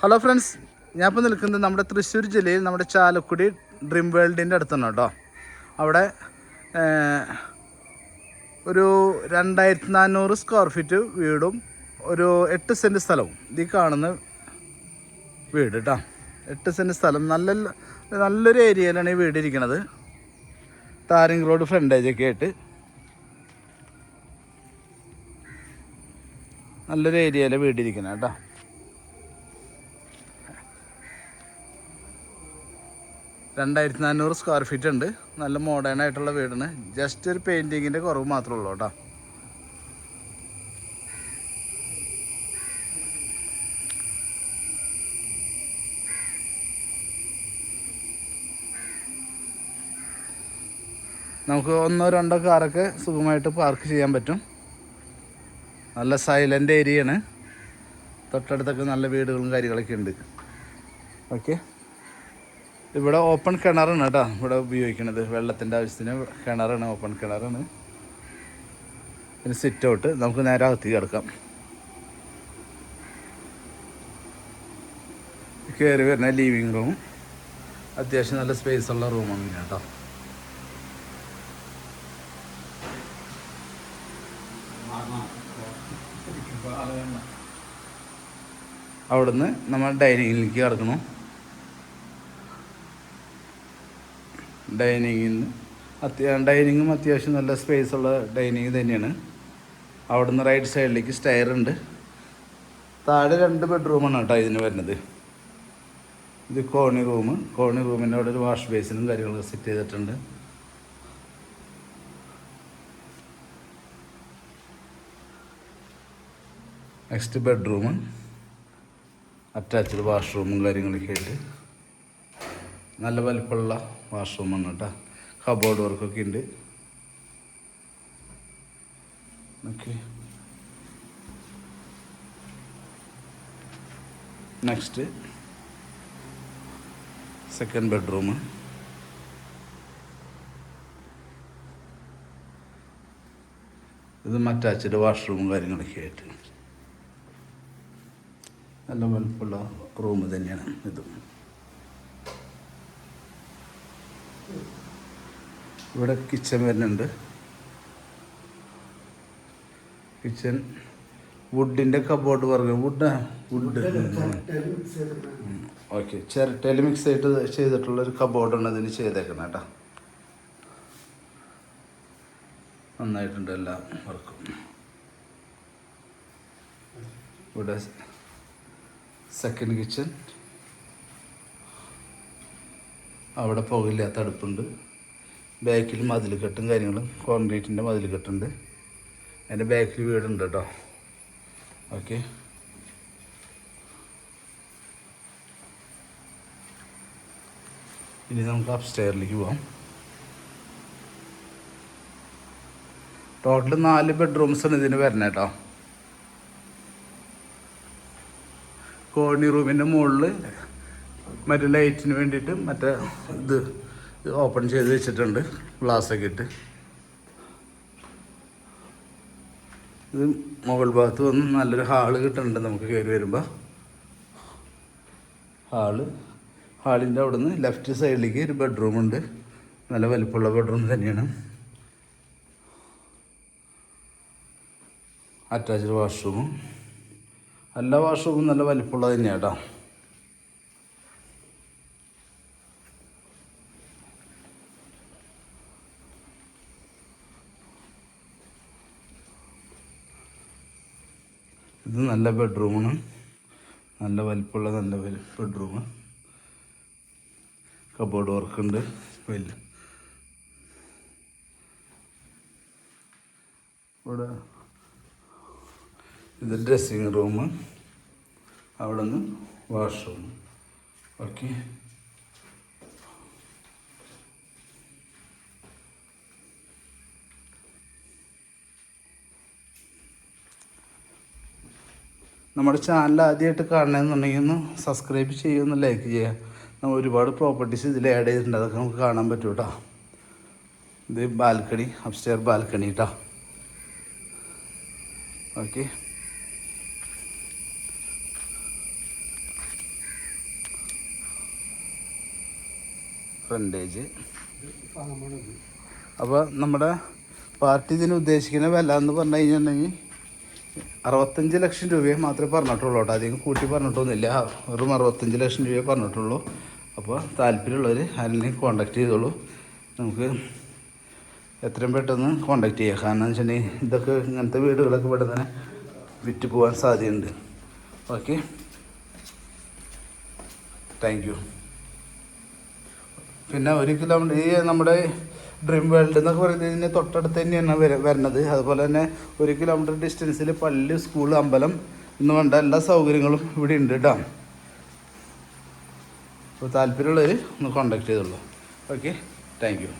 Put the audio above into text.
Hello friends, ഞാൻ ഇപ്പോൾ നിൽക്കുന്നത് നമ്മുടെ തൃശ്ശൂർ ജില്ലയിൽ നമ്മുടെ ചാലക്കുടി ഡ്രീം വേൾഡിൻ്റെ അടുത്താണ് കേട്ടോ. അവിടെ ഒരു 2400 സ്ക്വയർ ഫീറ്റ് വീടും ഒരു 8 സെൻറ്റ് സ്ഥലവും ഇതിൽ കാണുന്ന വീട് കേട്ടോ. 8 സെൻറ്റ് സ്ഥലം, നല്ലൊരു ഏരിയയിലാണ് ഈ വീട് ഇരിക്കുന്നത്. ടാറിങ് റോഡ് ഫ്രണ്ടേജൊക്കെ ആയിട്ട് നല്ലൊരു ഏരിയയിലെ വീടിരിക്കുന്നത് കേട്ടോ. രണ്ടായിരത്തി 400 സ്ക്വയർ ഫീറ്റ് ഉണ്ട്. നല്ല മോഡേൺ ആയിട്ടുള്ള വീടാണ്. ജസ്റ്റ് ഒരു പെയിൻറ്റിങ്ങിൻ്റെ കുറവ് മാത്രമേ ഉള്ളൂ കേട്ടോ. നമുക്ക് 1-2 കാറൊക്കെ സുഖമായിട്ട് പാർക്ക് ചെയ്യാൻ പറ്റും. നല്ല സൈലൻ്റ് ഏരിയയാണ്. തൊട്ടടുത്തൊക്കെ നല്ല വീടുകളും കാര്യങ്ങളൊക്കെ ഉണ്ട്. ഓക്കെ, ഇവിടെ ഓപ്പൺ കിണറാണ് കേട്ടോ ഇവിടെ ഉപയോഗിക്കുന്നത്. വെള്ളത്തിൻ്റെ ആവശ്യത്തിന് കിണറാണ്, ഓപ്പൺ കിണറാണ്. പിന്നെ സിറ്റ് ഔട്ട്, നമുക്ക് നേരെ അകത്ത് കിടക്കാം. കയറി വരുന്ന ലിവിങ് റൂം അത്യാവശ്യം നല്ല സ്പേസ് ഉള്ള റൂമാണ് കേട്ടോ. അവിടുന്ന് നമ്മൾ ഡൈനിങ്ങിലേക്ക് കിടക്കണം. ഡൈനിങ്ങും അത്യാവശ്യം നല്ല സ്പേസ് ഉള്ള ഡൈനിങ് തന്നെയാണ്. അവിടുന്ന് റൈറ്റ് സൈഡിലേക്ക് സ്റ്റെയർ ഉണ്ട്. താഴെ 2 ബെഡ്റൂമാണ് കേട്ടോ ഇതിന് വരുന്നത്. ഇത് കോണി റൂമിൻ്റെ അവിടെ ഒരു വാഷ് ബേസിനും കാര്യങ്ങളൊക്കെ സെറ്റ് ചെയ്തിട്ടുണ്ട്. നെക്സ്റ്റ് ബെഡ്റൂം, അറ്റാച്ച്ഡ് വാഷ്റൂമും കാര്യങ്ങളൊക്കെ ആയിട്ട് നല്ല വലിപ്പമുള്ള വാഷ്റൂമാണ് കേട്ടോ. കബോർഡ് വർക്കൊക്കെ ഉണ്ട്. Okay, next second bedroom. ഇതും അറ്റാച്ച്ഡ് വാഷ്റൂമും കാര്യങ്ങളൊക്കെ ആയിട്ട് നല്ല വലിപ്പമുള്ള റൂം തന്നെയാണ് ഇതും. ഇവിടെ കിച്ചൺ വരുന്നുണ്ട്. കിച്ചൺ വുഡിൻ്റെ കബോർഡ് വർഗം, വുഡ് ഓക്കെ, ചിരട്ടയിൽ മിക്സ് ആയിട്ട് ചെയ്തിട്ടുള്ളൊരു കബോർഡാണ് ഇതിന് ചെയ്തേക്കുന്നത് കേട്ടോ. നന്നായിട്ടുണ്ട് എല്ലാ വർക്കും. ഇവിടെ സെക്കൻഡ് കിച്ചൺ, അവിടെ പുകയില്ലാത്ത അടുപ്പുണ്ട്. ബാക്കിൽ മതിൽക്കെട്ടും കാര്യങ്ങളും, കോൺക്രീറ്റിൻ്റെ മതിൽക്കെട്ടുണ്ട്. അതിൻ്റെ ബാക്കിൽ വീടുണ്ട് കേട്ടോ. ഓക്കെ, ഇനി നമുക്ക് അപ്സ്റ്റെയറിലേക്ക് പോകാം. ടോട്ടൽ 4 ബെഡ്റൂംസാണ് ഇതിന് വരുന്നത് കേട്ടോ. കോണി റൂമിൻ്റെ മുകളിൽ മറ്റേ ലൈറ്റിന് വേണ്ടിയിട്ട് മറ്റേ ഇത് ഓപ്പൺ ചെയ്ത് വെച്ചിട്ടുണ്ട്, ഗ്ലാസ്സൊക്കെ ഇട്ട്. ഇത് മുകൾ ഭാഗത്ത് വന്ന് നല്ലൊരു ഹാള് കിട്ടുന്നുണ്ട് നമുക്ക് കയറി വരുമ്പോൾ. ഹാളിൻ്റെ അവിടെ നിന്ന് ലെഫ്റ്റ് സൈഡിലേക്ക് ഒരു ബെഡ്റൂമുണ്ട്. നല്ല വലിപ്പമുള്ള ബെഡ്റൂം തന്നെയാണ്. അറ്റാച്ച്ഡ് വാഷ്റൂമും, എല്ലാ വാഷ്റൂമും നല്ല വലിപ്പമുള്ളത് തന്നെയാണ് കേട്ടോ. ഇത് നല്ല ബെഡ്റൂമാണ്, നല്ല വലിപ്പമുള്ള നല്ല ബെഡ്റൂം. കബോർഡ് വർക്കുണ്ട്. ഇവിടെ ഇത് ഡ്രസ്സിങ് റൂം, അവിടെ നിന്ന് വാഷ്റൂം. ഓക്കെ, നമ്മുടെ ചാനൽ ആദ്യമായിട്ട് കാണണമെന്നുണ്ടെങ്കിൽ ഒന്ന് സബ്സ്ക്രൈബ് ചെയ്യുക, ഒന്ന് ലൈക്ക് ചെയ്യുക. നമ്മൾ ഒരുപാട് പ്രോപ്പർട്ടീസ് ഇതിൽ ആഡ് ചെയ്തിട്ടുണ്ട്, അതൊക്കെ നമുക്ക് കാണാൻ പറ്റും കേട്ടോ. ഇത് ബാൽക്കണി, അപ്സ്റ്റെയർ ബാൽക്കണി കേട്ടോ. Okay, frontage. അപ്പോൾ നമ്മുടെ പാർട്ടി ഇതിന് ഉദ്ദേശിക്കുന്ന വില എന്ന് പറഞ്ഞു കഴിഞ്ഞിട്ടുണ്ടെങ്കിൽ 65 ലക്ഷം രൂപയെ മാത്രമേ പറഞ്ഞിട്ടുള്ളൂ കേട്ടോ. അധികം കൂട്ടി പറഞ്ഞിട്ടൊന്നുമില്ല. വെറും 65 ലക്ഷം രൂപയെ പറഞ്ഞിട്ടുള്ളൂ. അപ്പോൾ താല്പര്യമുള്ളവർ അതിനെ കോൺടാക്റ്റ് ചെയ്തോളൂ. നമുക്ക് എത്രയും പെട്ടെന്ന് കോൺടാക്റ്റ് ചെയ്യാം. കാരണം എന്ന് വെച്ചിട്ടുണ്ടെങ്കിൽ ഇതൊക്കെ ഇങ്ങനത്തെ വീടുകളൊക്കെ ഇവിടെ തന്നെ വിറ്റ് പോകാൻ സാധ്യതയുണ്ട്. Okay, thank you. പിന്നെ 1 കിലോമീറ്റർ ഈ നമ്മുടെ ഡ്രീം വേൾഡ് എന്നൊക്കെ പറയുന്നത് ഇതിന് തൊട്ടടുത്ത് തന്നെയാണ് വരുന്നത്. അതുപോലെ തന്നെ 1 കിലോമീറ്റർ ഡിസ്റ്റൻസിൽ പള്ളി, സ്കൂൾ, അമ്പലം എന്ന് വേണ്ട എല്ലാ സൗകര്യങ്ങളും ഇവിടെ ഉണ്ട് കേട്ടോ. അപ്പോൾ താല്പര്യമുള്ളവർ ഒന്ന് കോൺടാക്ട് ചെയ്തോളൂ. Okay, thank you.